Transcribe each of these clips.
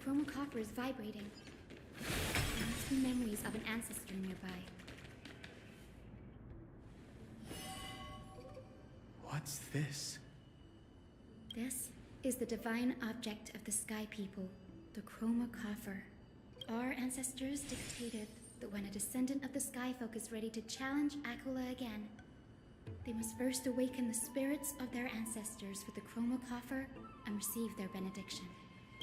chromocopter is vibrating. There must be memories of an ancestor nearby. What's this? This is the divine object of the Sky People, the chromocopter. Our ancestors dictated that when a descendant of the Skyfolk is ready to challenge Aquila again, they must first awaken the spirits of their ancestors with the chromocopter and receive their benediction.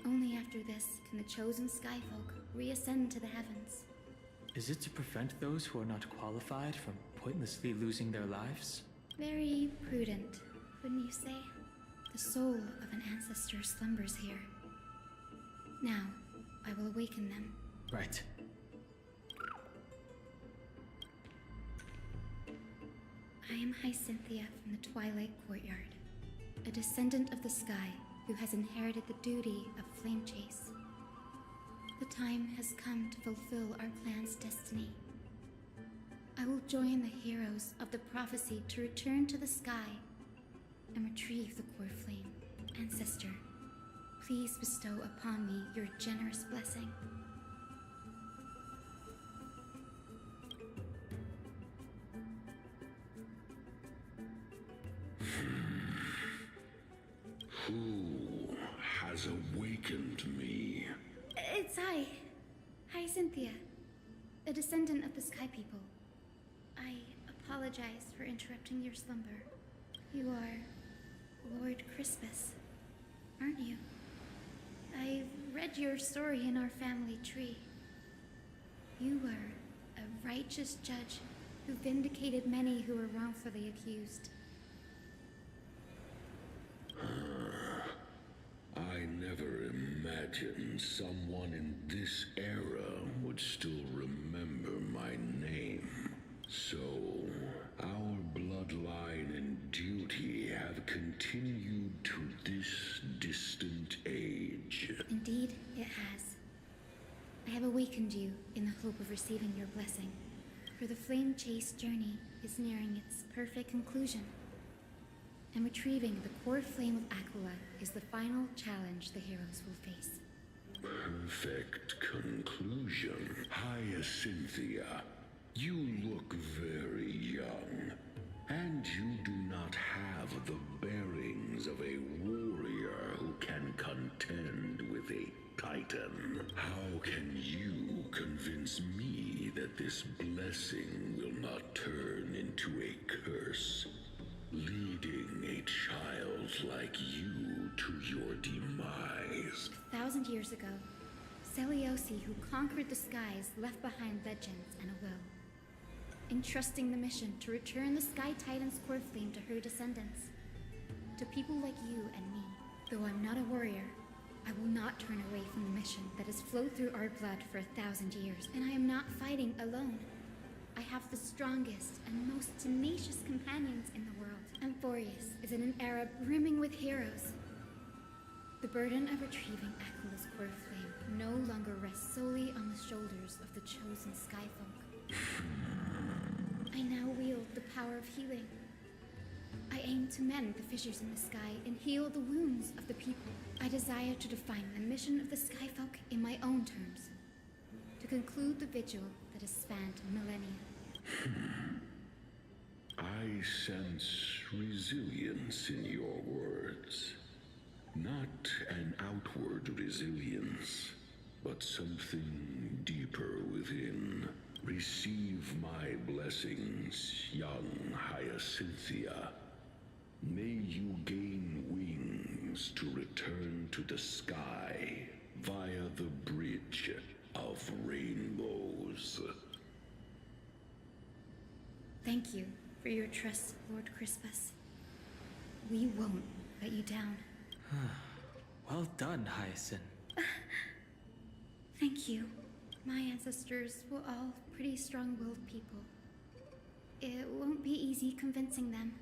Only after this can the chosen Skyfolk reascend to the heavens. Is it to prevent those who are not qualified from pointlessly losing their lives? Very prudent, wouldn't you say? The soul of an ancestor slumbers here. Now, I will awaken them. Right. I am Hyacinthia from the Twilight Courtyard, a descendant of the sky who has inherited the duty of Flame Chase. The time has come to fulfill our clan's destiny. I will join the heroes of the prophecy to return to the sky and retrieve the core flame. Ancestor, please bestow upon me your generous blessing. Who has awakened me? It's I, Hyacinthia, a descendant of the Sky People. I apologize for interrupting your slumber. You are Lord Crispus, aren't you? I've read your story in our family tree. You were a righteous judge who vindicated many who were wrongfully accused. I never imagined someone in this era would still remember my name. So, our bloodline and duty have continued to this distant age. Indeed, it has. I have awakened you in the hope of receiving your blessing, for the Flame Chase journey is nearing its perfect conclusion. And retrieving the core flame of Aquila is the final challenge the heroes will face. Perfect conclusion. Hyacinthia, you look very young, and you do not have the bearings of a warrior who can contend with a titan. How can you convince me that this blessing will not turn into a curse, leading a child like you to your demise? 1,000 years ago, Seliosi, who conquered the skies, left behind legends and a will, entrusting the mission to return the Sky Titan's core flame to her descendants. To people like you and me, though I'm not a warrior, I will not turn away from the mission that has flowed through our blood for 1,000 years. And I am not fighting alone. I have the strongest and most tenacious companions in the world. Amphorius is in an era brimming with heroes. The burden of retrieving Aquila's core flame no longer rests solely on the shoulders of the chosen Skyfolk. I now wield the power of healing. I aim to mend the fissures in the sky and heal the wounds of the people. I desire to define the mission of the Skyfolk in my own terms, to conclude the vigil that has spanned millennia. I sense resilience in your words. Not an outward resilience, but something deeper within. Receive my blessings, young Hyacinthia. May you gain wings to return to the sky via the bridge of rainbows. Thank you for your trust, Lord Crispus. We won't let you down. Well done, Hyacinth. Thank you. My ancestors were all pretty strong-willed people. It won't be easy convincing them.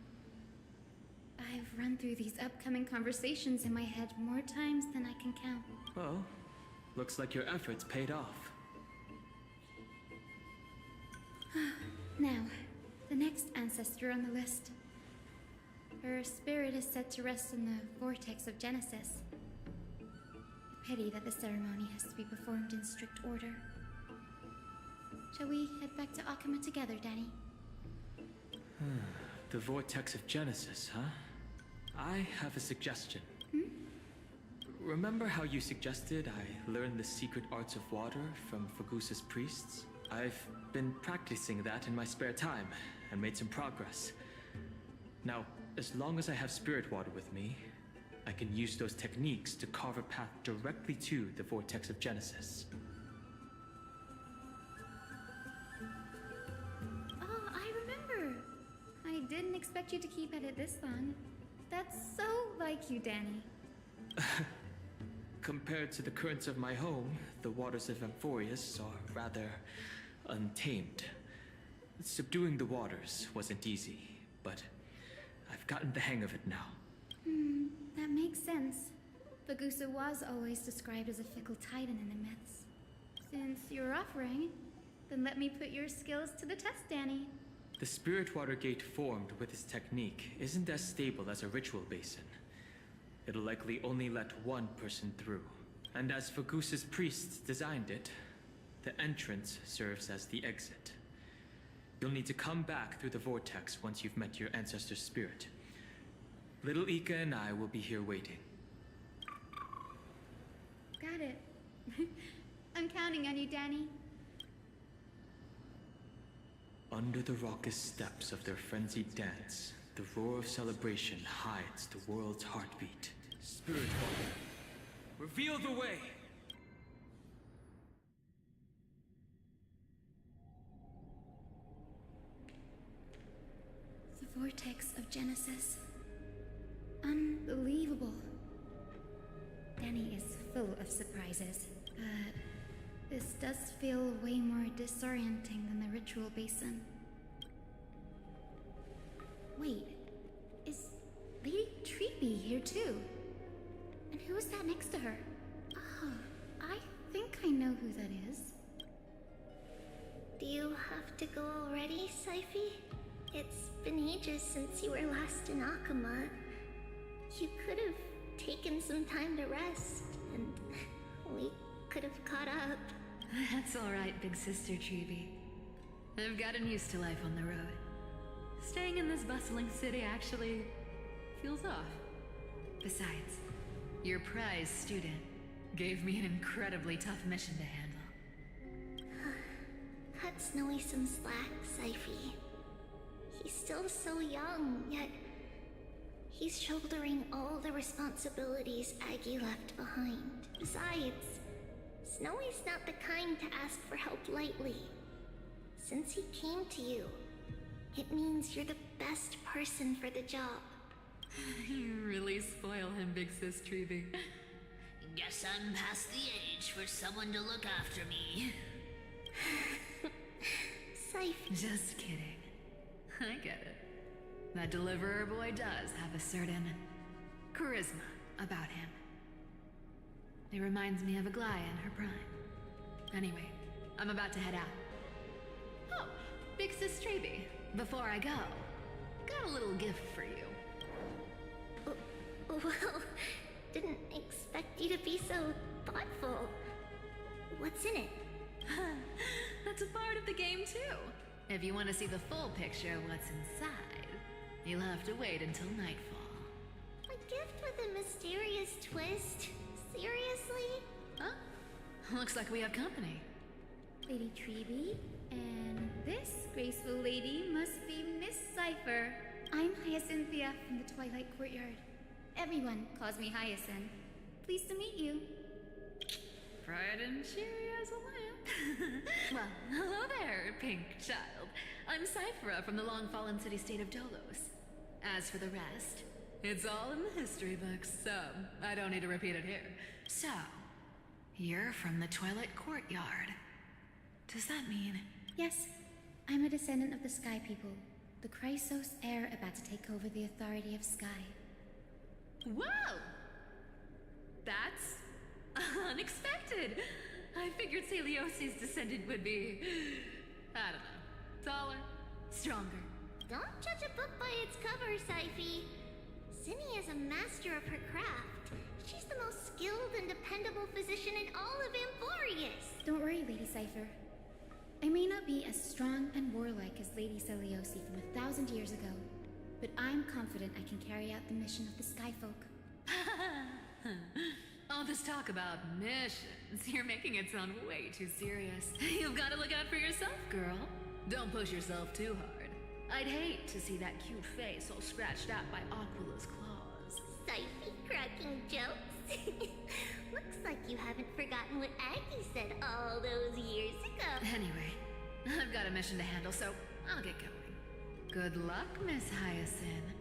I've run through these upcoming conversations in my head more times than I can count. Well, looks like your efforts paid off. Now, the next ancestor on the list. Her spirit is said to rest in the vortex of Genesis. Pity that the ceremony has to be performed in strict order. Shall we head back to Akama together, Danny? The Vortex of Genesis, huh? I have a suggestion. Remember how you suggested I learn the secret arts of water from Fagusa's priests? I've been practicing that in my spare time and made some progress. Now, as long as I have spirit water with me, I can use those techniques to carve a path directly to the Vortex of Genesis. Oh, I remember. I didn't expect you to keep at it this long. That's so like you, Danny. Compared to the currents of my home, the waters of Amphorius are rather untamed. Subduing the waters wasn't easy, but I've gotten the hang of it now. That makes sense. Fagusa was always described as a fickle titan in the myths. Since you're offering, then let me put your skills to the test, Danny. The spirit water gate formed with this technique isn't as stable as a ritual basin. It'll likely only let one person through. And as Fagusa's priests designed it, the entrance serves as the exit. You'll need to come back through the vortex once you've met your ancestor's spirit. Little Ika and I will be here waiting. Got it. I'm counting on you, Danny. Under the raucous steps of their frenzied dance, the roar of celebration hides the world's heartbeat. Spirit water, reveal the way! The Vortex of Genesis. Unbelievable. Danny is full of surprises, but this does feel way more disorienting than the ritual basin. Wait, is Lady Treepy here too? And who is that next to her? Oh, I think I know who that is. Do you have to go already, Saifi? It's been ages since you were last in Akama. You could have taken some time to rest, and we could have caught up. That's alright, big sister Treevy. I've gotten used to life on the road. Staying in this bustling city actually feels off. Besides, your prize student gave me an incredibly tough mission to handle. Cut Snowy some slack, Saifi. He's still so young, yet he's shouldering all the responsibilities Aggie left behind. Besides, Snowy's not the kind to ask for help lightly. Since he came to you, it means you're the best person for the job. You really spoil him, big sis Treevy. Guess I'm past the age for someone to look after me. Saifi. Just kidding. I get it. That deliverer boy does have a certain charisma about him. It reminds me of Aglaya in her prime. Anyway, I'm about to head out. Oh, big sis Treevy, before I go, got a little gift for you. Well, didn't expect you to be so thoughtful. What's in it? That's a part of the game too. If you want to see the full picture of what's inside, you'll have to wait until nightfall. A gift with a mysterious twist? Seriously? Huh? Looks like we have company. Lady Treevy, and this graceful lady must be Miss Cypher. I'm Hyacinthia from the Twilight Courtyard. Everyone calls me Hyacinth. Pleased to meet you. Bright and cheery as a lamp. Well, hello there, pink child. I'm Cyphera from the long-fallen city-state of Dolos. As for the rest, it's all in the history books, so I don't need to repeat it here. So, you're from the Twilight Courtyard. Does that mean... Yes, I'm a descendant of the Sky People, the Chrysos heir about to take over the authority of Sky. Whoa! That's unexpected. I figured Celiosi's descendant would be, I don't know, taller, stronger. Don't judge a book by its cover, Saifi. Zinni is a master of her craft. She's the most skilled and dependable dependable physician in all of Amphorius. Don't worry, Lady Cypher. I may not be as strong and warlike as Lady Celiosi from 1,000 years ago, but I'm confident I can carry out the mission of the Skyfolk. All this talk about missions, you're making it sound way too serious. You've got to look out for yourself, girl. Don't push yourself too hard. I'd hate to see that cute face all scratched out by Aquala's claws. Syphie cracking jokes. Looks like you haven't forgotten what Aggie said all those years ago. Anyway, I've got a mission to handle, so I'll get going. Good luck, Miss Hyacinth.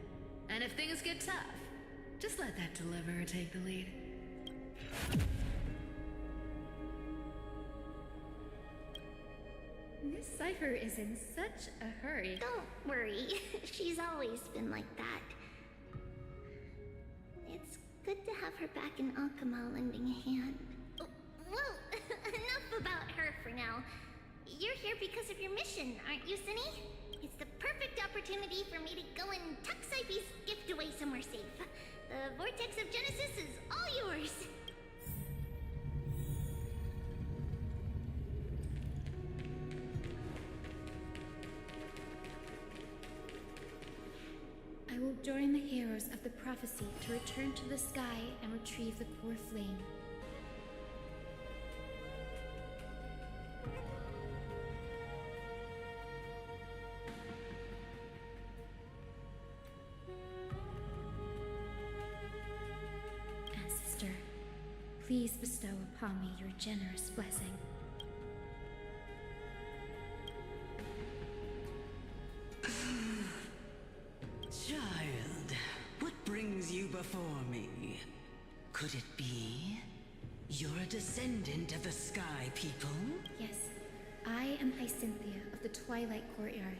And if things get tough, just let that deliverer take the lead. Miss Cypher is in such a hurry. Don't worry, she's always been like that. It's good to have her back in Akama lending a hand. Oh, well, enough about her for now. You're here because of your mission, aren't you, Cinny? It's the perfect opportunity for me to go and tuck Syphie's gift away somewhere safe. The Vortex of Genesis is all yours. I will join the heroes of the prophecy to return to the sky and retrieve the core flame. Ancestor, please bestow upon me your generous blessing. Child, what brings you before me? Could it be you're a descendant of the Sky People? Yes, I am Hyacinthia of the Twilight Courtyard,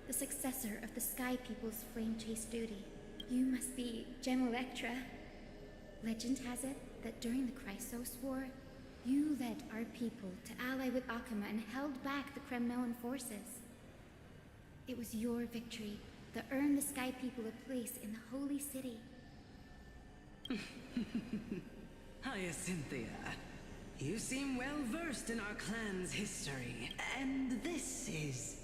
the successor of the Sky People's Flame Chase duty. You must be Gem Electra. Legend has it that during the Chrysos War, you led our people to ally with Akama and held back the Kremnoan forces. It was your victory that earned the Sky People a place in the Holy City. Hyacinthia, you seem well versed in our clan's history. And this is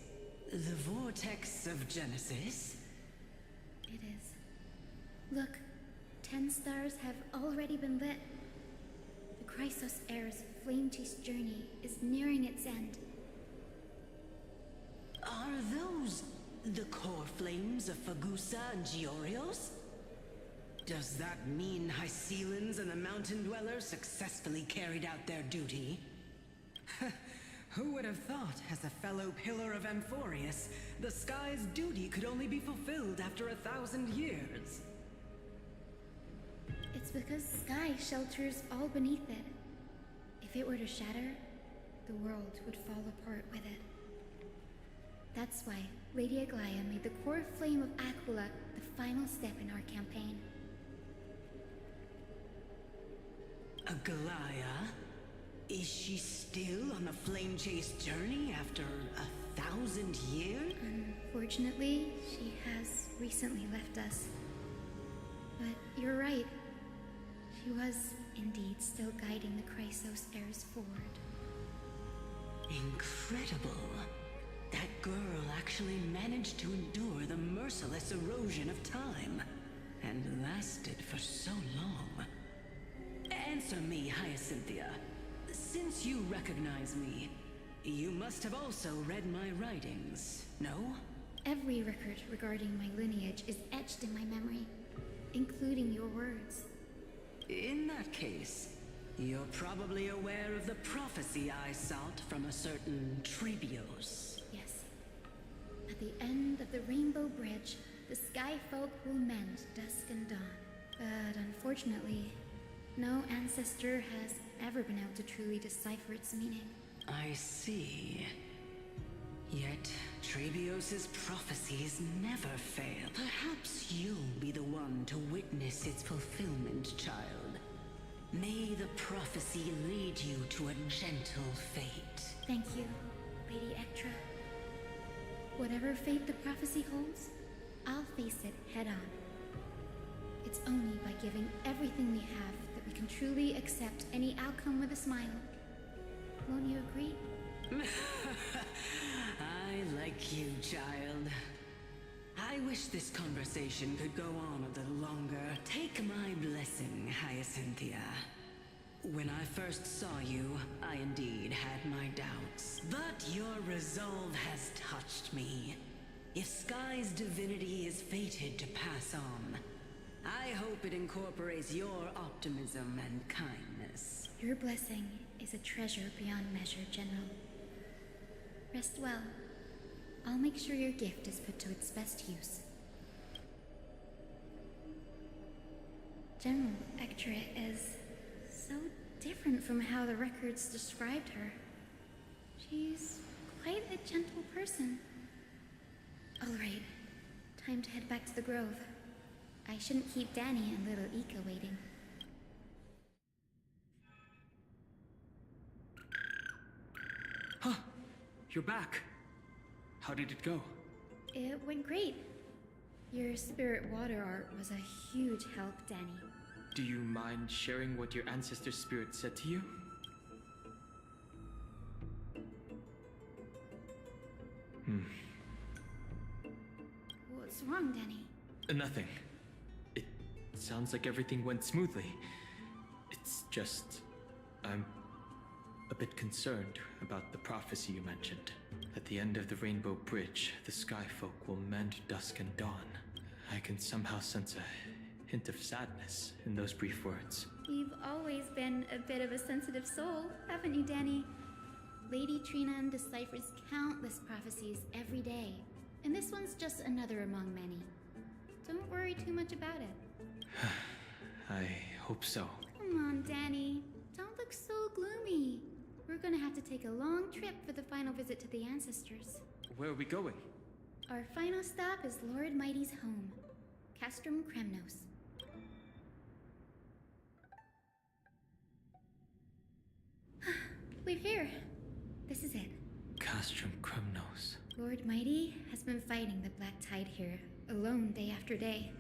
the Vortex of Genesis? It is. Look, 10 stars have already been lit. The Chrysos Heir's flame chase journey is nearing its end. Are those the core flames of Fagusa and Giorios? Does that mean Hycelans and the Mountain Dwellers successfully carried out their duty? Who would have thought, as a fellow pillar of Amphorius, the sky's duty could only be fulfilled after 1,000 years? It's because sky shelters all beneath it. If it were to shatter, the world would fall apart with it. That's why Lady Aglaya made the core flame of Aquila the final step in our campaign. Aglaya? Is she still on the flame chase journey after 1,000 years? Unfortunately, she has recently left us. But you're right. She was indeed still guiding the Chrysos heirs forward. Incredible. That girl actually managed to endure the merciless erosion of time, and lasted for so long. Answer me, Hyacinthia. Since you recognize me, you must have also read my writings, no? Every record regarding my lineage is etched in my memory, including your words. In that case, you're probably aware of the prophecy I sought from a certain Trebios. Yes. At the end of the Rainbow Bridge, the Sky Folk will mend dusk and dawn. But unfortunately, no ancestor has ever been able to truly decipher its meaning. I see. Yet, Trebios's prophecies never fail. Perhaps you'll be the one to witness its fulfillment, child. May the prophecy lead you to a gentle fate. Thank you, Lady Ectra. Whatever fate the prophecy holds, I'll face it head on. It's only by giving everything we have that we can truly accept any outcome with a smile. Won't you agree? I like you, child. I wish this conversation could go on a little longer. Take my blessing, Hyacinthia. When I first saw you, I indeed had my doubts. But your resolve has touched me. If Sky's divinity is fated to pass on, I hope it incorporates your optimism and kindness. Your blessing is a treasure beyond measure, General. Rest well. I'll make sure your gift is put to its best use. General Ectret is so different from how the records described her. She's quite a gentle person. All right, time to head back to the Grove. I shouldn't keep Danny and little Ika waiting. Huh, you're back. How did it go? It went great. Your spirit water art was a huge help, Danny. Do you mind sharing what your ancestor spirit said to you? What's wrong, Danny? Nothing. It sounds like everything went smoothly. It's just... I'm a bit concerned about the prophecy you mentioned. At the end of the Rainbow Bridge, the Skyfolk will mend dusk and dawn. I can somehow sense a hint of sadness in those brief words. You've always been a bit of a sensitive soul, haven't you, Danny? Lady Trinan deciphers countless prophecies every day, and this one's just another among many. Don't worry too much about it. I hope so. Come on, Danny. Don't look so gloomy. We're gonna have to take a long trip for the final visit to the ancestors. Where are we going? Our final stop is Lord Mighty's home, Castrum Kremnos. We're here. This is it. Castrum Kremnos. Lord Mighty has been fighting the Black Tide here, alone day after day.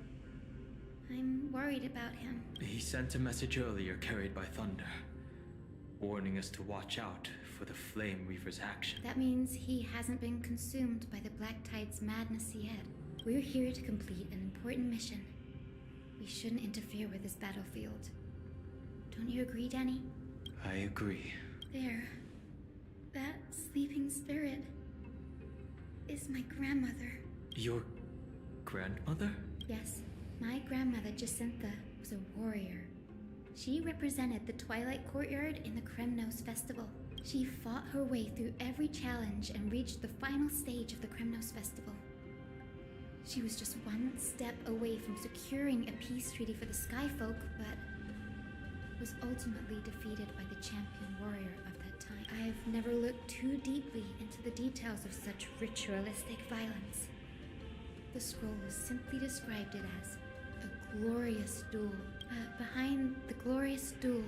I'm worried about him. He sent a message earlier carried by thunder, warning us to watch out for the Flame Reaver's action. That means he hasn't been consumed by the Black Tide's madness yet. We're here to complete an important mission. We shouldn't interfere with this battlefield. Don't you agree, Danny? I agree. There. That sleeping spirit is my grandmother. Your grandmother? Yes, my grandmother Jacintha was a warrior. She represented the Twilight Courtyard in the Kremnos Festival. She fought her way through every challenge and reached the final stage of the Kremnos Festival. She was just one step away from securing a peace treaty for the Skyfolk, but was ultimately defeated by the champion warrior of that time. I've never looked too deeply into the details of such ritualistic violence. The scroll simply described it as a glorious duel. Behind the glorious duel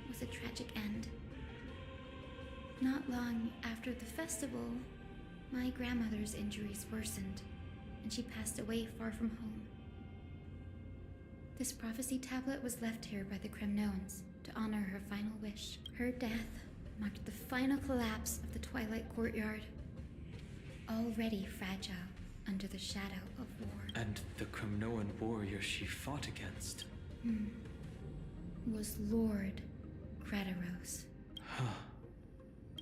was a tragic end. Not long after the festival, my grandmother's injuries worsened, and she passed away far from home. This prophecy tablet was left here by the Kremnoans to honor her final wish. Her death marked the final collapse of the Twilight Courtyard, already fragile under the shadow of war. And the Kremnoan warrior she fought against? Was Lord Gradaros. Huh.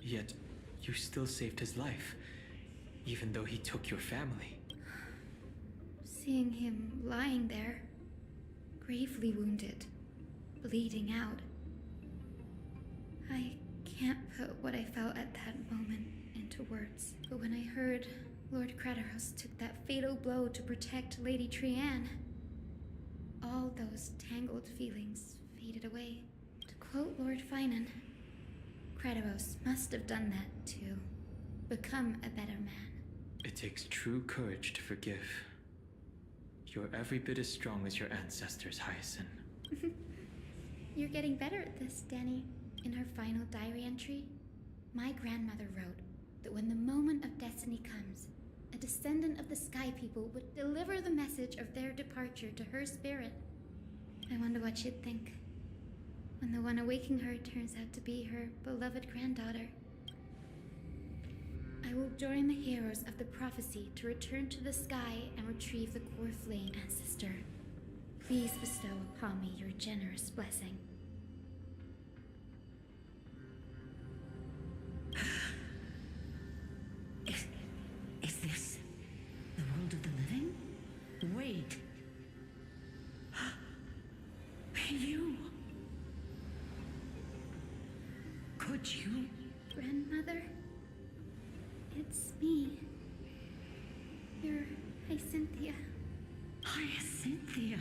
Yet, you still saved his life, even though he took your family. Seeing him lying there, gravely wounded, bleeding out, I can't put what I felt at that moment into words. But when I heard Lord Gradaros took that fatal blow to protect Lady Trian, all those tangled feelings faded away. To quote Lord Finan, Gradaros must have done that to become a better man. It takes true courage to forgive. You're every bit as strong as your ancestors, Hyacinth. You're getting better at this, Danny. In her final diary entry, my grandmother wrote that when the moment of destiny comes, a descendant of the Sky People would deliver the message of their departure to her spirit. I wonder what she'd think. when the one awaking her turns out to be her beloved granddaughter. I will join the heroes of the prophecy to return to the sky and retrieve the core flame, ancestor. Please bestow upon me your generous blessing. Is this the world of the living? Wait. You. Could you? Grandmother? It's me. You're Hyacinthia. Hyacinthia,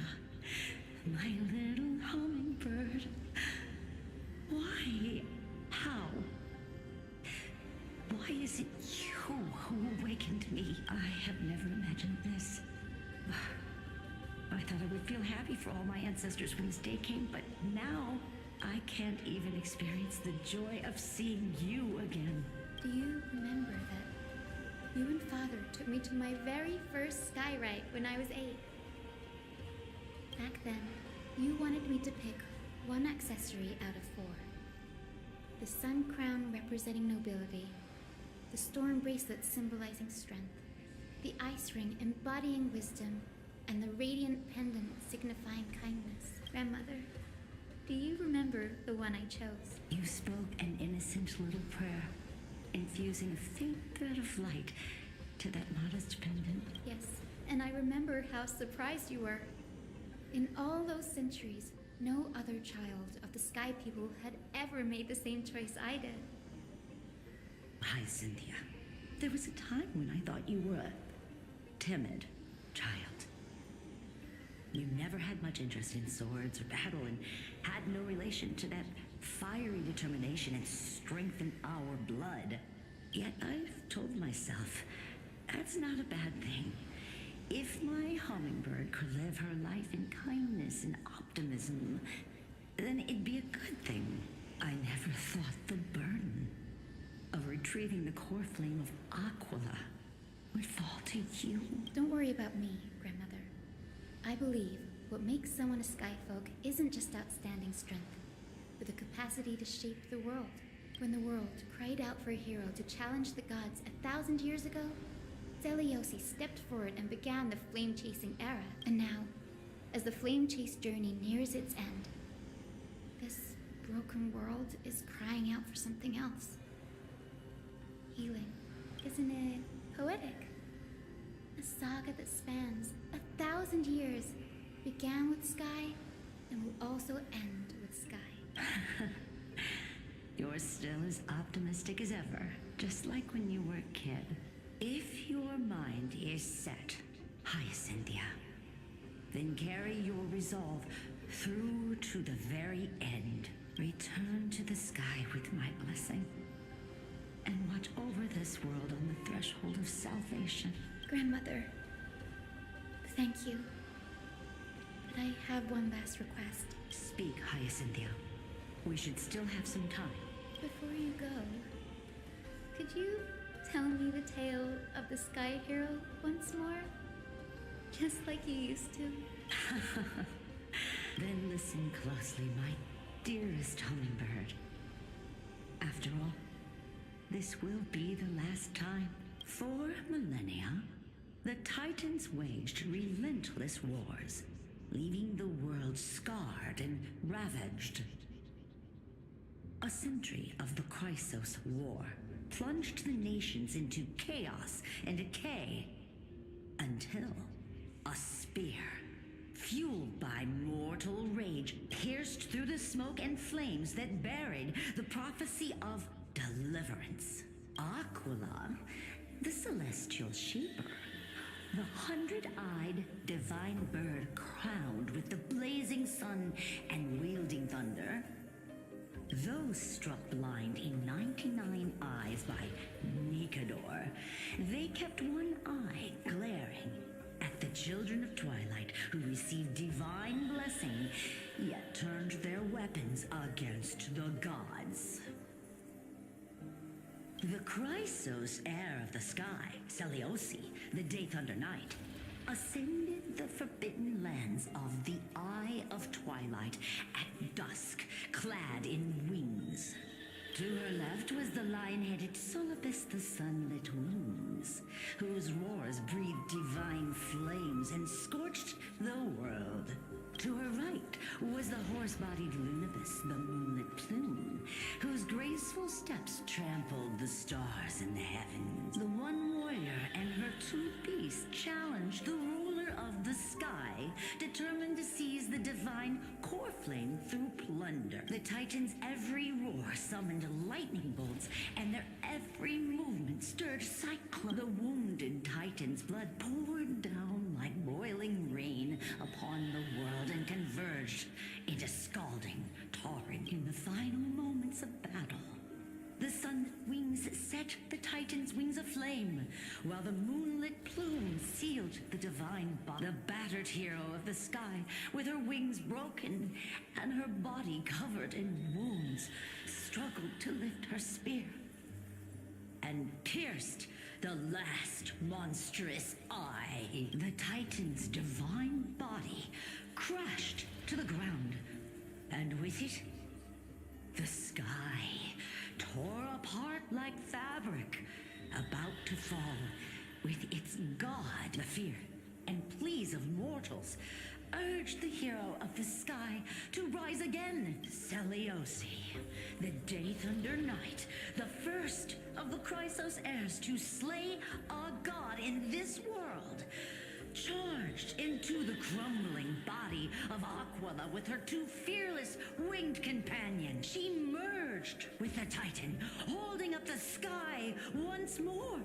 my little hummingbird. Why? How? Why is it you who awakened me? I have never imagined this. I thought I would feel happy for all my ancestors when this day came, but now I can't even experience the joy of seeing you again. Do you remember that you and Father took me to my very first sky rite when I was 8? Back then, you wanted me to pick one accessory out of 4. The sun crown representing nobility, the storm bracelet symbolizing strength, the ice ring embodying wisdom, and the radiant pendant signifying kindness. Grandmother, do you remember the one I chose? You spoke an innocent little prayer, infusing a faint thread of light to that modest pendant. Yes, and I remember how surprised you were. In all those centuries, no other child of the Sky People had ever made the same choice I did. Hyacinthia, there was a time when I thought you were a timid child. You never had much interest in swords or battle and had no relation to that fiery determination and strength in our blood. Yet I've told myself, that's not a bad thing. If my hummingbird could live her life in kindness and optimism, then it'd be a good thing. I never thought the burden of retrieving the core flame of Aquila would fall to you. Don't worry about me, Grandmother. I believe what makes someone a Skyfolk isn't just outstanding strength, but the capacity to shape the world. When the world cried out for a hero to challenge the gods 1,000 years ago, Zeliosi stepped forward and began the flame-chasing era. And now, as the flame-chase journey nears its end, this broken world is crying out for something else. Healing. Isn't it poetic? A saga that spans 1,000 years, began with Sky, and will also end with Sky. You're still as optimistic as ever, just like when you were a kid. If your mind is set, Hyacinthia, then carry your resolve through to the very end. Return to the sky with my blessing, and watch over this world on the threshold of salvation. Grandmother, thank you. But I have one last request. Speak, Hyacinthia. We should still have some time. Before you go, could you tell me the tale of the Sky Hero once more? Just like you used to. Then listen closely, my dearest hummingbird. After all, this will be the last time. For millennia, the Titans waged relentless wars, leaving the world scarred and ravaged. A century of the Chrysos War plunged the nations into chaos and decay, until a spear, fueled by mortal rage, pierced through the smoke and flames that buried the prophecy of deliverance. Aquila, the celestial sheeper, the 100-eyed divine bird crowned with the blazing sun and wielding thunder. Those struck blind in 99 eyes by Nicanor, they kept one eye glaring at the children of Twilight who received divine blessing, yet turned their weapons against the gods. The Chrysos heir of the sky, Seliosi, the Day Thunder Knight, ascended the forbidden lands of the Eye of Twilight at dusk, clad lion-headed Solibus the Sunlit Wings, whose roars breathed divine flames and scorched the world. To her right was the horse-bodied Lunibus, the Moonlit Plume, whose graceful steps trampled the stars in the heavens. The one warrior and her two beasts challenged the ruler of the sky, determined to seize the divine core flame through plunder. The Titans' every roar summoned lightning bolts, and their every movement stirred cyclone. The wounded Titan's blood poured down like boiling rain upon the world and converged into scalding torrent in the final moments of battle. The sunlit wings set the Titan's wings aflame, while the moonlit plume sealed the divine body. The battered hero of the sky, with her wings broken and her body covered in wounds, struggled to lift her spear and pierced the last monstrous eye. The Titan's divine body crashed to the ground, and with it, the sky tore apart like fabric, about to fall, with its god. The fear and pleas of mortals urged the hero of the sky to rise again. Celiosi, the Day Thunder Knight, the first of the Chrysos heirs to slay a god in this world, charged into the crumbling body of Aquila with her two fearless winged companions. She merged with the Titan, holding up the sky once more,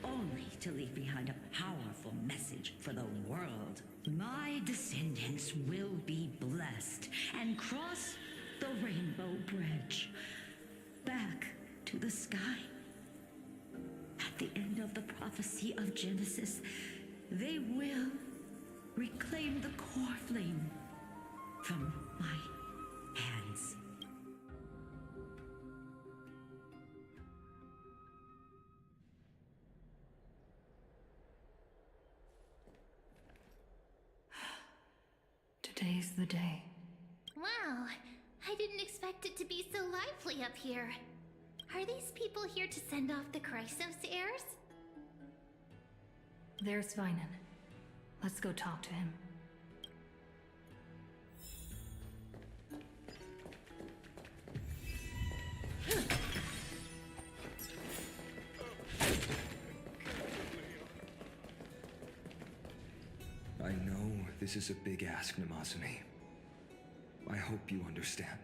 only to leave behind a powerful message for the world. My descendants will be blessed and cross the rainbow bridge back to the sky. At the end of the prophecy of Genesis, they will reclaim the core flame from my hands. Today's the day. Wow, I didn't expect it to be so lively up here. Are these people here to send off the Chrysos heirs? There's Vinan. Let's go talk to him. I know this is a big ask, Namazumi. I hope you understand.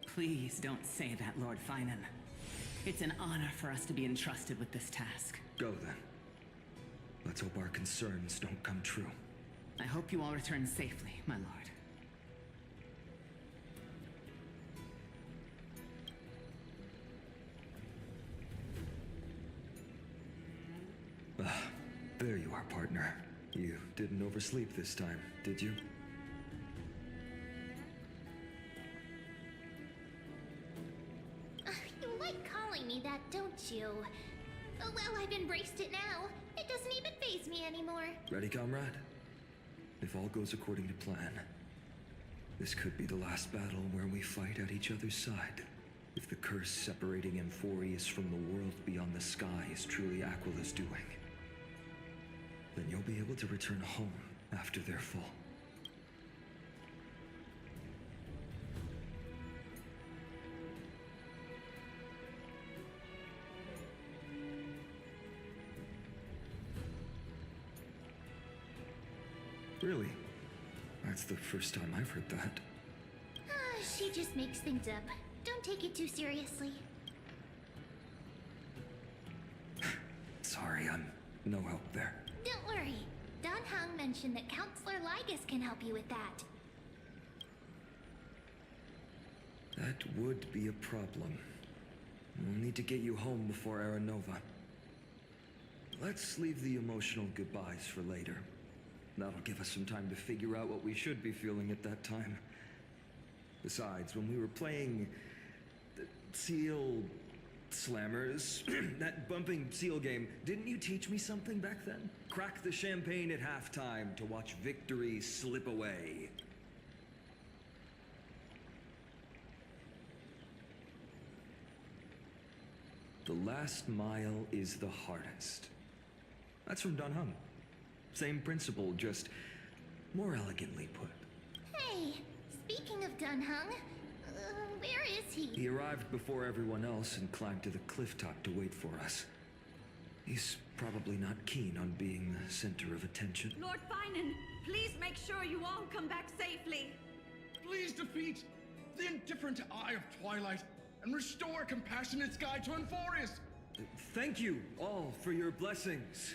Please don't say that, Lord Finan. It's an honor for us to be entrusted with this task. Go then. Let's hope our concerns don't come true. I hope you all return safely, my lord. There you are, partner. You didn't oversleep this time, did you? You like calling me that, don't you? Oh, well, I've embraced it now. It doesn't even faze me anymore. Ready, comrade? If all goes according to plan, this could be the last battle where we fight at each other's side. If the curse separating Amphorius from the world beyond the sky is truly Aquila's doing, then you'll be able to return home after their fall. Really? That's the first time I've heard that. She just makes things up. Don't take it too seriously. Sorry, I'm no help there. Don't worry. Don Hung mentioned that Counselor Lygus can help you with that. That would be a problem. We'll need to get you home before Aranova. Let's leave the emotional goodbyes for later. That'll give us some time to figure out what we should be feeling at that time. Besides, when we were playing the Seal Slammers, that bumping seal game, didn't you teach me something back then? Crack the champagne at halftime to watch victory slip away. The last mile is the hardest. That's from Dun Hung. Same principle, just more elegantly put. Hey, speaking of Dunhung, where is he? He arrived before everyone else and climbed to the cliff top to wait for us. He's probably not keen on being the center of attention. Lord Finan, please make sure you all come back safely. Please defeat the indifferent Eye of Twilight and restore a compassionate sky to Enforus. Thank you all for your blessings.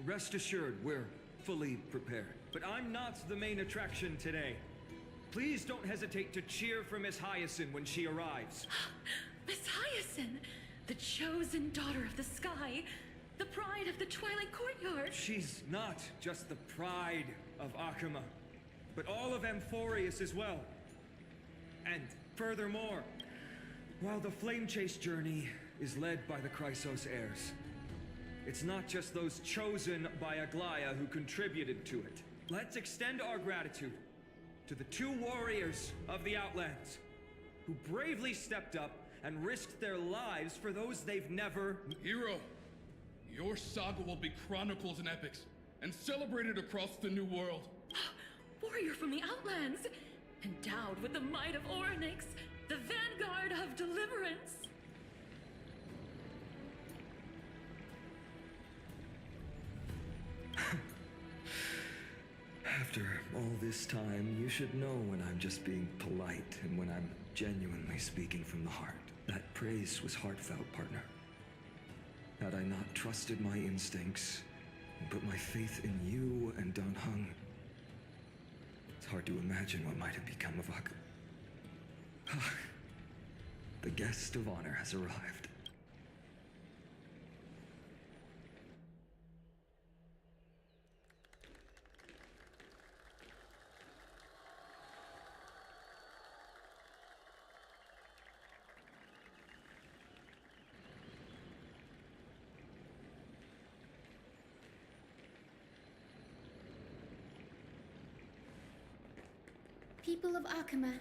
Rest assured, we're fully prepared. But I'm not the main attraction today. Please don't hesitate to cheer for Miss Hyacinth when she arrives. Miss Hyacinth, the chosen daughter of the sky, the pride of the Twilight Courtyard. She's not just the pride of Akama, but all of Amphorius as well. And furthermore, while the Flame Chase journey is led by the Chrysos heirs, it's not just those chosen by Aglaya who contributed to it. Let's extend our gratitude to the 2 warriors of the Outlands who bravely stepped up and risked their lives for those they've never... Hero, your saga will be chronicles and epics, and celebrated across the New World. Warrior from the Outlands, endowed with the might of Orynyx, the vanguard of deliverance. After all this time, you should know when I'm just being polite and when I'm genuinely speaking from the heart. That praise was heartfelt, partner. Had I not trusted my instincts and put my faith in you and Dun Hung, it's hard to imagine what might have become of Ak. The guest of honor has arrived. People of Akama,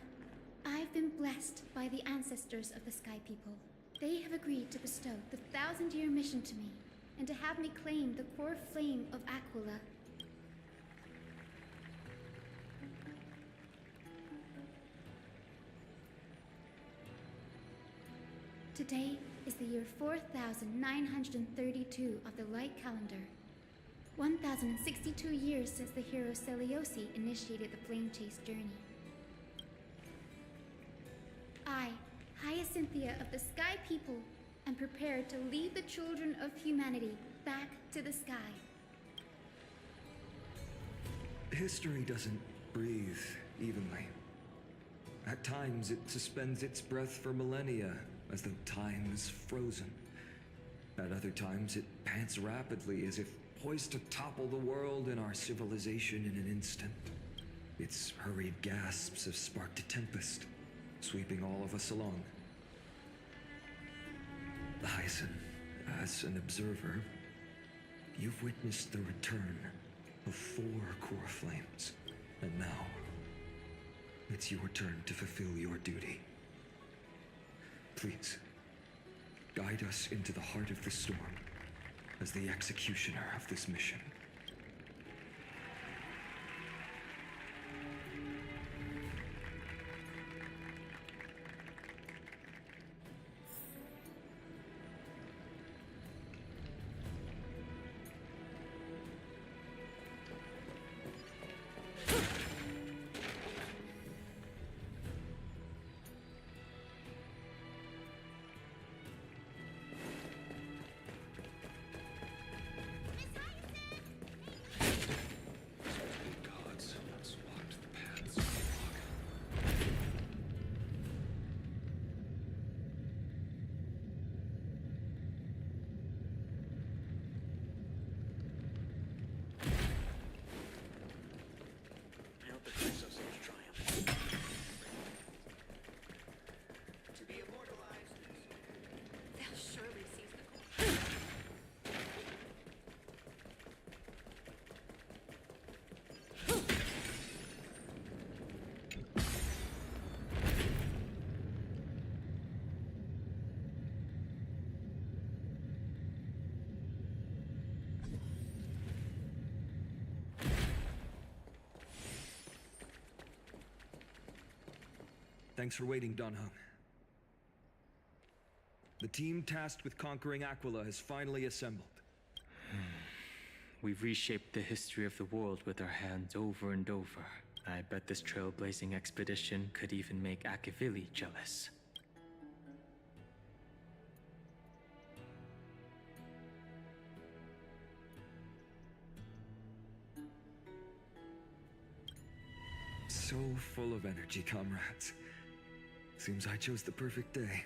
I've been blessed by the ancestors of the Sky People. They have agreed to bestow the 1,000-year mission to me, and to have me claim the core flame of Aquila. Today is the year 4932 of the Light Calendar. 1,062 years since the hero Seliosi initiated the Flame Chase journey. I, Hyacinthia of the Sky People, am prepared to lead the children of humanity back to the sky. History doesn't breathe evenly. At times, it suspends its breath for millennia, as though time is frozen. At other times, it pants rapidly, as if poised to topple the world and our civilization in an instant. Its hurried gasps have sparked a tempest, sweeping all of us along. Hyacinth, as an observer, you've witnessed the return of 4 core flames. And now, it's your turn to fulfill your duty. Please, guide us into the heart of the storm as the executioner of this mission. Thanks for waiting, Dunhung. The team tasked with conquering Aquila has finally assembled. We've reshaped the history of the world with our hands over and over. I bet this trailblazing expedition could even make Akavili jealous. So full of energy, comrades. Seems I chose the perfect day.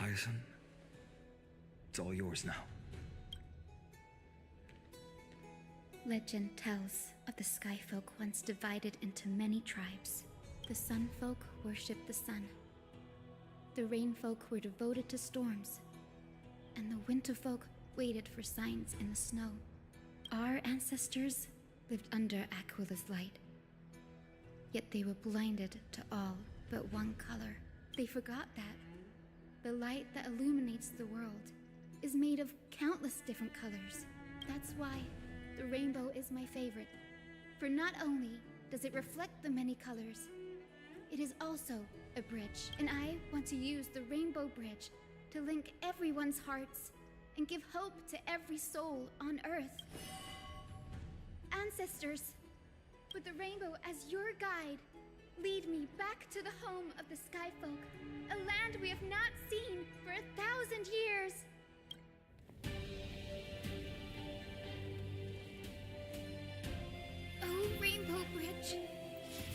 Hyacin, it's all yours now. Legend tells of the Sky Folk once divided into many tribes. The Sun Folk worshipped the sun. The Rain Folk were devoted to storms. And the Winter Folk waited for signs in the snow. Our ancestors lived under Aquila's light. Yet they were blinded to all but one color. They forgot that the light that illuminates the world is made of countless different colors. That's why the rainbow is my favorite. For not only does it reflect the many colors, it is also a bridge. And I want to use the Rainbow Bridge to link everyone's hearts and give hope to every soul on Earth. Ancestors, with the rainbow as your guide, lead me back to the home of the Sky Folk, a land we have not seen for 1,000 years. Oh, Rainbow Bridge,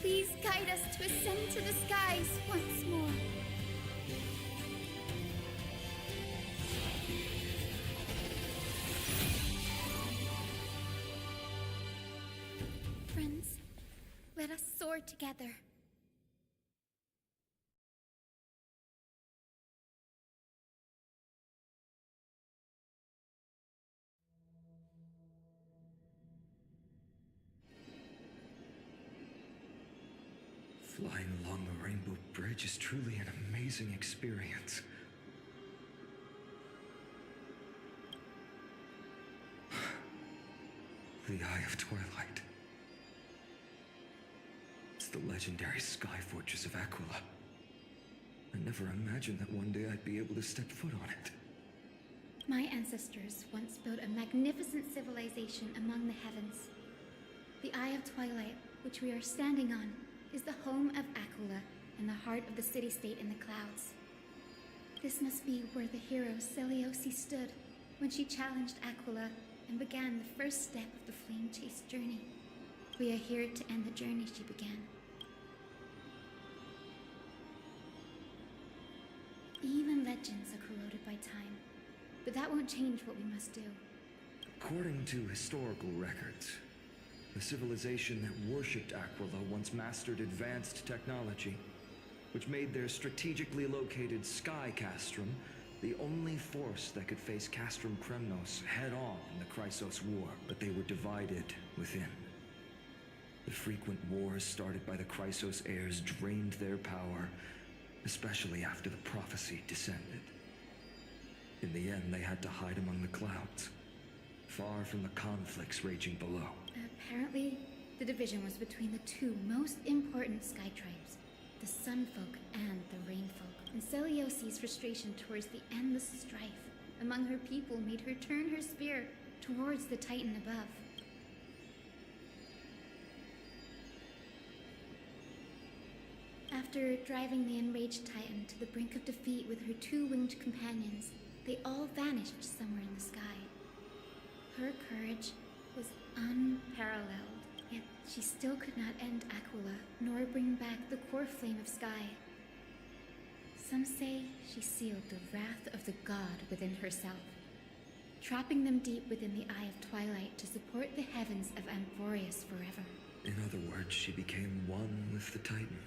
please guide us to ascend to the skies once more. Friends, let us soar together. Flying along the Rainbow Bridge is truly an amazing experience. The Eye of Twilight. It's the legendary sky fortress of Aquila. I never imagined that one day I'd be able to step foot on it. My ancestors once built a magnificent civilization among the heavens. The Eye of Twilight, which we are standing on, is the home of Aquila and the heart of the city-state in the clouds. This must be where the hero Selioci stood when she challenged Aquila and began the first step of the Flame Chase journey. We are here to end the journey she began. Even legends are corroded by time, but that won't change what we must do. According to historical records, the civilization that worshipped Aquila once mastered advanced technology, which made their strategically located Sky Castrum the only force that could face Castrum Kremnos head-on in the Chrysos War, but they were divided within. The frequent wars started by the Chrysos heirs drained their power, especially after the prophecy descended. In the end, they had to hide among the clouds, far from the conflicts raging below. Apparently, the division was between the two most important sky tribes, the Sun Folk and the Rain Folk. And Seliosi's frustration towards the endless strife among her people made her turn her spear towards the Titan above. After driving the enraged Titan to the brink of defeat with her two winged companions, they all vanished somewhere in the sky. Her courage was unparalleled, yet she still could not end Aquila, nor bring back the core flame of sky. Some say she sealed the wrath of the god within herself, trapping them deep within the Eye of Twilight to support the heavens of Amphorius forever. In other words, she became one with the Titan.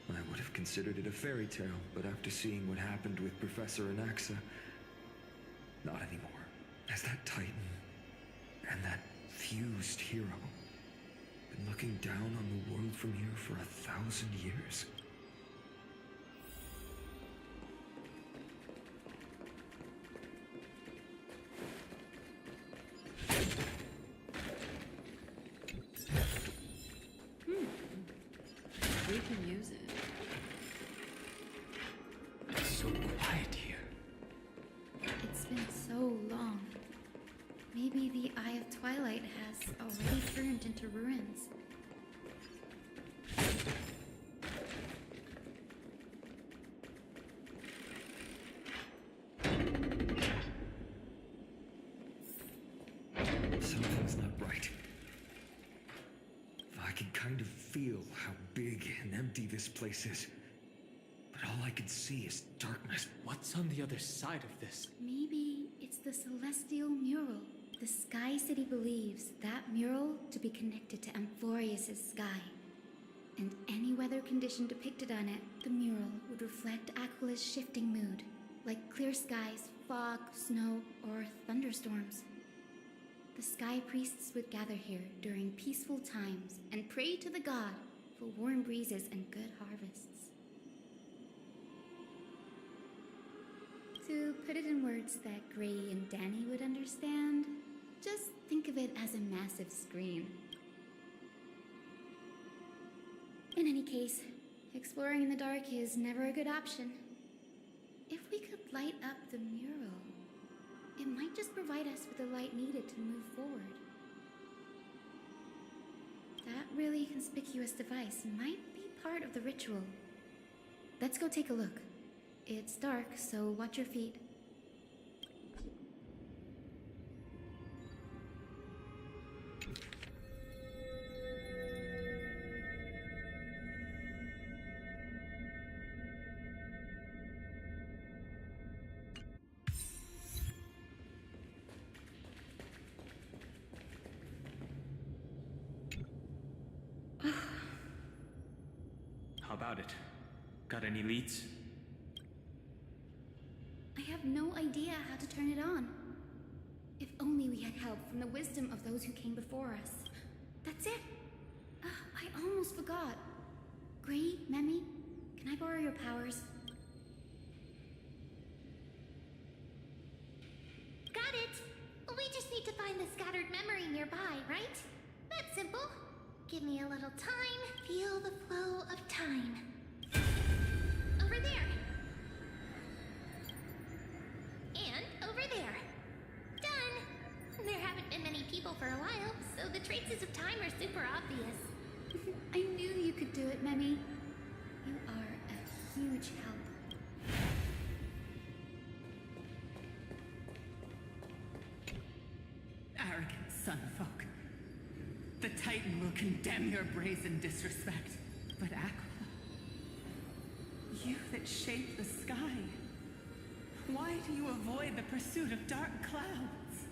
I would have considered it a fairy tale, but after seeing what happened with Professor Anaxa, not anymore. As that Titan and that fused hero been looking down on the world from here for 1,000 years. We can use it. into ruins. Something's not right. I can kind of feel how big and empty this place is. But all I can see is darkness. What's on the other side of this? Maybe it's the celestial mural. The Sky City believes that mural to be connected to Amphorius' sky. And any weather condition depicted on it, the mural would reflect Aquila's shifting mood, like clear skies, fog, snow, or thunderstorms. The Sky Priests would gather here during peaceful times and pray to the god for warm breezes and good harvests. To put it in words that Gray and Danny would understand, just think of it as a massive screen. In any case, exploring in the dark is never a good option. If we could light up the mural, it might just provide us with the light needed to move forward. That really conspicuous device might be part of the ritual. Let's go take a look. It's dark, so watch your feet. How about it? Got any leads? I have no idea how to turn it on. If only we had help from the wisdom of those who came before us. That's it! I almost forgot. Gray, Memi, can I borrow your powers? Got it! We just need to find the scattered memory nearby, right? That's simple. Give me a little time. Feel the flow of time. Over there. And over there. Done. There haven't been many people for a while, so the traces of time are super obvious. I knew you could do it, Memi. You are a huge help. Arrogant sunfolk. The Titan will condemn your brazen disrespect. But Aquila, you that shape the sky, why do you avoid the pursuit of dark clouds?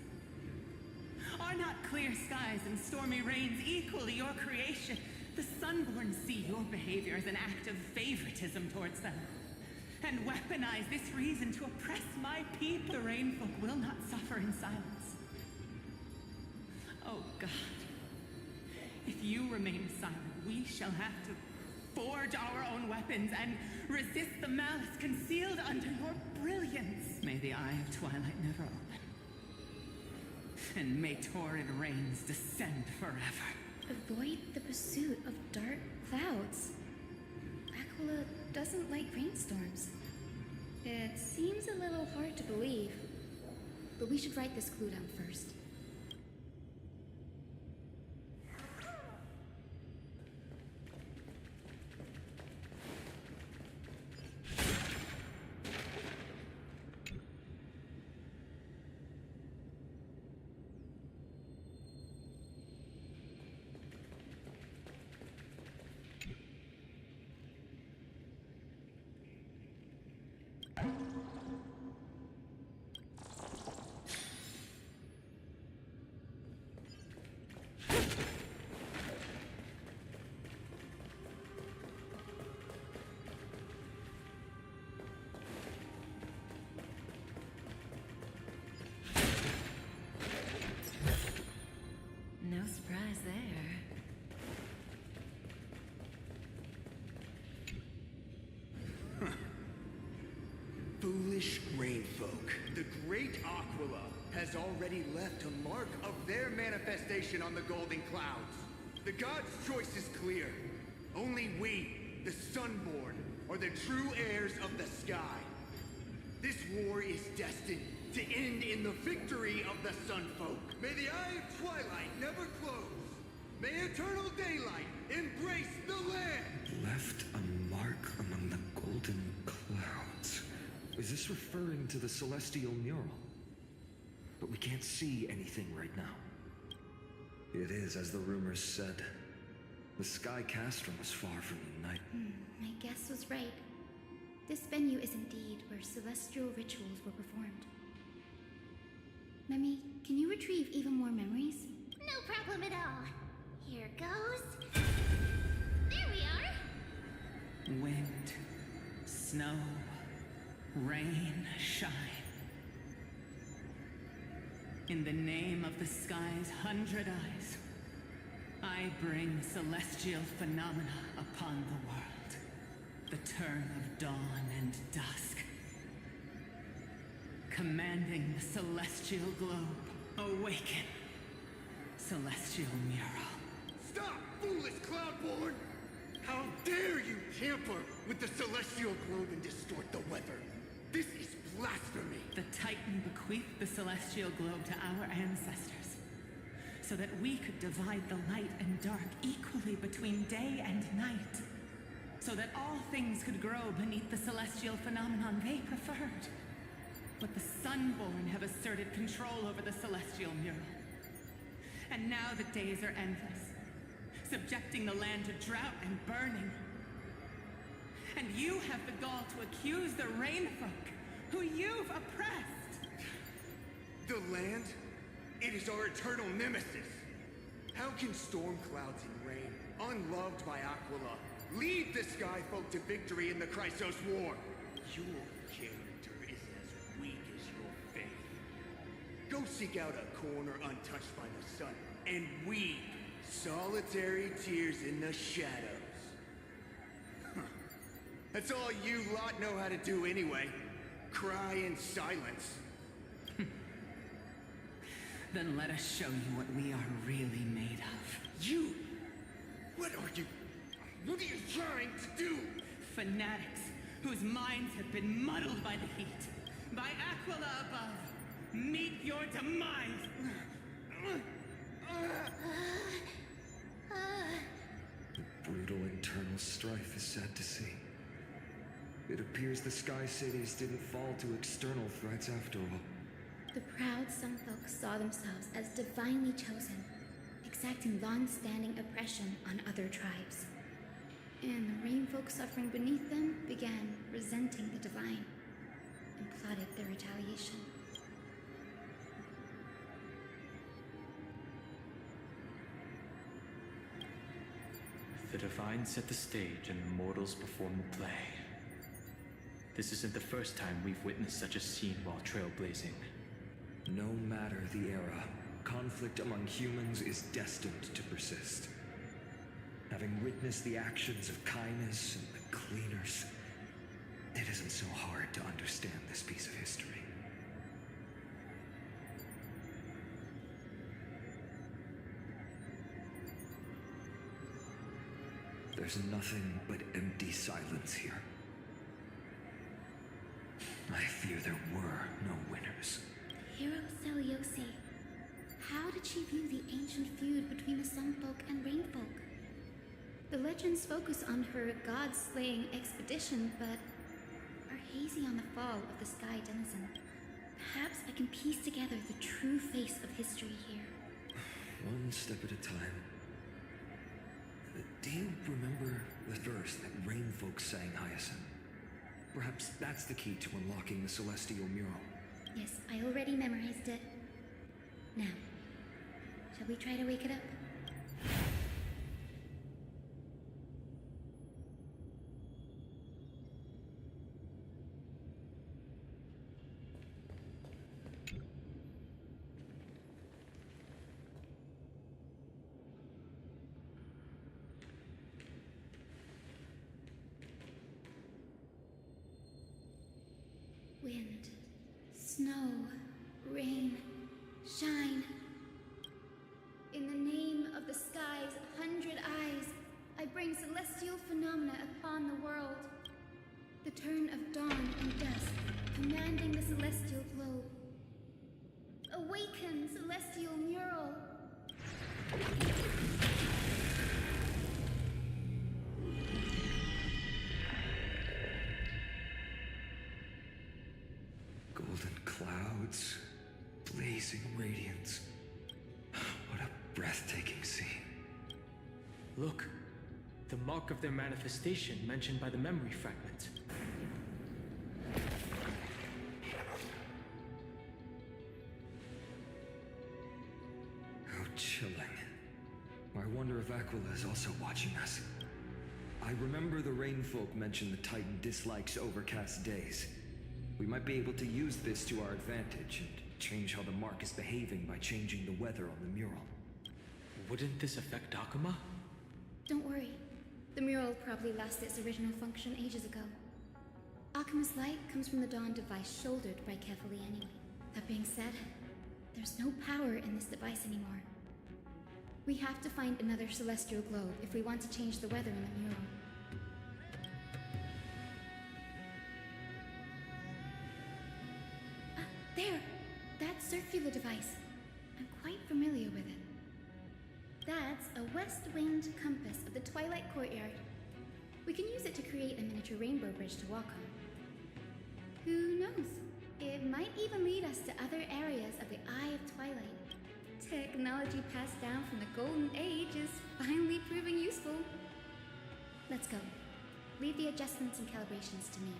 Are not clear skies and stormy rains equally your creation? The Sunborn see your behavior as an act of favoritism towards them, and weaponize this reason to oppress my people. The Rainfolk will not suffer in silence. Oh God. If you remain silent, we shall have to forge our own weapons and resist the malice concealed under your brilliance. May the Eye of Twilight never open. And may torrid rains descend forever. Avoid the pursuit of dark clouds. Aquila doesn't like rainstorms. It seems a little hard to believe, but we should write this clue down first. No surprise there. Foolish rainfolk. The great Aquila has already left a mark of their manifestation on the golden clouds. The god's choice is clear. Only we, the Sunborn, are the true heirs of the sky. This war is destined to end in the victory of the Sunfolk. May the Eye of Twilight never close. May eternal daylight embrace the land! Left a mark among the golden clouds. Is this referring to the celestial mural? But we can't see anything right now. It is as the rumors said. The Sky Castrum was far from united. My guess was right. This venue is indeed where celestial rituals were performed. Memi, can you retrieve even more memories? No problem at all. Here goes. There we are. Wind, snow, rain, shine. In the name of the sky's 100 eyes, I bring celestial phenomena upon the world. The turn of dawn and dusk. Commanding the celestial globe, awaken. Celestial mural. Stop, foolish Cloudborn! How dare you tamper with the celestial globe and distort the weather? This is blasphemy! The Titan bequeathed the celestial globe to our ancestors, so that we could divide the light and dark equally between day and night, so that all things could grow beneath the celestial phenomenon they preferred. But the Sunborn have asserted control over the celestial mural. And now the days are endless, subjecting the land to drought and burning. And you have the gall to accuse the Rainfolk, who you've oppressed! The land? It is our eternal nemesis! How can storm clouds and rain, unloved by Aquila, lead the Skyfolk to victory in the Chrysos War? Your character is as weak as your faith. Go seek out a corner untouched by the sun, and weep solitary tears in the shadows. That's all you lot know how to do anyway. Cry in silence. Then let us show you what we are really made of. You? What are you? What are you trying to do? Fanatics whose minds have been muddled by the heat. By Aquila above. Meet your demise! The brutal internal strife is sad to see. It appears the Sky Cities didn't fall to external threats after all. The proud Sunfolk saw themselves as divinely chosen, exacting long-standing oppression on other tribes. And the Rainfolk suffering beneath them began resenting the divine and plotted their retaliation. The divine set the stage and the mortals perform the play. This isn't the first time we've witnessed such a scene while trailblazing. No matter the era, conflict among humans is destined to persist. Having witnessed the actions of Kindness and the Cleaners, it isn't so hard to understand this piece of history. There's nothing but empty silence here. I fear there were no winners. Hero Seliosi, how did she view the ancient feud between the Sunfolk and Rainfolk? The legends focus on her god-slaying expedition, but are hazy on the fall of the Sky Denizen. Perhaps I can piece together the true face of history here. One step at a time. Do you remember the verse that Rainfolk sang, Hyacinth? Perhaps that's the key to unlocking the celestial mural. Yes, I already memorized it. Now, shall we try to wake it up? Wind, snow, rain, shine. In the name of the sky's 100 eyes, I bring celestial phenomena upon the world. The turn of dawn and dusk, commanding the celestial globe. Awaken, celestial mural! Golden clouds, blazing radiance. What a breathtaking scene. Look, the mark of their manifestation mentioned by the memory fragment. How chilling. I wonder if Aquila is also watching us. I remember the Rainfolk mentioned the Titan dislikes overcast days. We might be able to use this to our advantage and change how the mark is behaving by changing the weather on the mural. Wouldn't this affect Akuma? Don't worry. The mural probably lost its original function ages ago. Akuma's light comes from the Dawn device shouldered by Kefali anyway. That being said, there's no power in this device anymore. We have to find another celestial globe if we want to change the weather in the mural. There! That's circular device. I'm quite familiar with it. That's a west wind compass of the Twilight Courtyard. We can use it to create a miniature rainbow bridge to walk on. Who knows? It might even lead us to other areas of the Eye of Twilight. Technology passed down from the Golden Age is finally proving useful. Let's go. Leave the adjustments and calibrations to me.